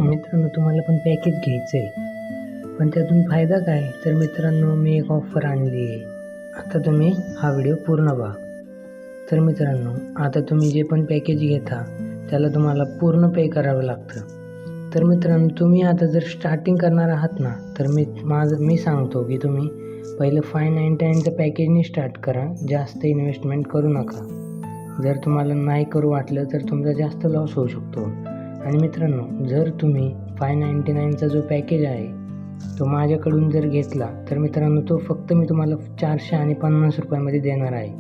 मित्रांनो, तुम्हाला पण पॅकेज घ्यायचं आहे, पण त्यातून फायदा काय? तर मित्रांनो, मी एक ऑफर आणली आहे. आता तुम्ही हा व्हिडिओ पूर्ण पहा. तर मित्रांनो, आता तुम्ही जे पण पॅकेज घेता त्याला तुम्हाला पूर्ण पे करावं लागतं. तर मित्रांनो, तुम्ही आता जर स्टार्टिंग करणार आहात ना, तर मी सांगतो की तुम्ही पहिलं 599चं पॅकेजने स्टार्ट करा. जास्त इन्व्हेस्टमेंट करू नका. जर तुम्हाला नाही करू वाटलं तर तुमचा जास्त लॉस होऊ शकतो. आणि मित्रांनो, जर तुम्ही 599चा जो पॅकेज आहे तो माझ्याकडून जर घेतला तर मित्रांनो, तो फक्त मी तुम्हाला 450 रुपयामध्ये देणार आहे.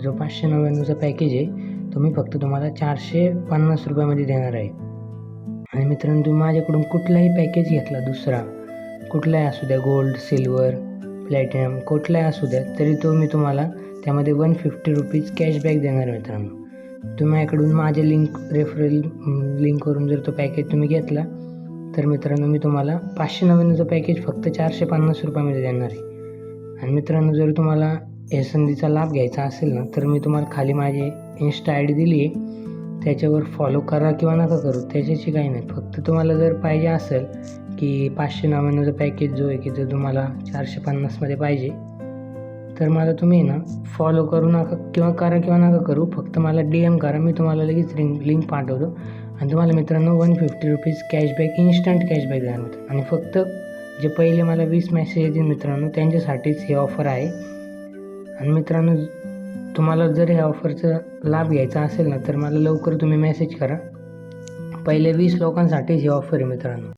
जो 599चा पॅकेज आहे तो मी फक्त तुम्हाला 450 रुपयामध्ये देणार आहे. आणि मित्रांनो, तुम्ही माझ्याकडून कुठलाही पॅकेज घेतला, दुसरा कुठलाही असू द्या, गोल्ड, सिल्वर, प्लॅटिनम, कुठलाही असू द्या, तरी तो मी तुम्हाला त्यामध्ये 150 रुपीज कॅशबॅक देणार आहे. मित्रांनो, तुम्ही माझ्याकडून माझ्या रेफरल लिंकवरून जर तो पॅकेज तुम्ही घेतला तर मित्रांनो, मी तुम्हाला 599चं पॅकेज फक्त 450 रुपयामध्ये देणार आहे. आणि मित्रांनो, जर तुम्हाला या संधीचा लाभ घ्यायचा असेल ना, तर मी तुम्हाला खाली माझी इन्स्टा आय डी दिली आहे, त्याच्यावर फॉलो करा किंवा नका करू, त्याच्याशी काही नाही. फक्त तुम्हाला जर पाहिजे असेल की 599चं पॅकेज जो आहे की तो तुम्हाला 450मध्ये पाहिजे, तर मला तुम्ही ना फॉलो करू नका किंवा नका करू, फक्त मला DM करा. मी तुम्हाला लगेच लिंक पाठवतो आणि तुम्हाला मित्रांनो 150 रुपीज कॅशबॅक, इन्स्टंट कॅशबॅक देणार होतं. आणि फक्त जे पहिले मला 20 मेसेज येतील मित्रांनो, त्यांच्यासाठीच हे ऑफर आहे. आणि मित्रांनो, तुम्हाला जर ह्या ऑफरचा लाभ घ्यायचा असेल ना, तर मला लवकर तुम्ही मेसेज करा. पहिले 20 लोकांसाठीच ही ऑफर आहे मित्रांनो.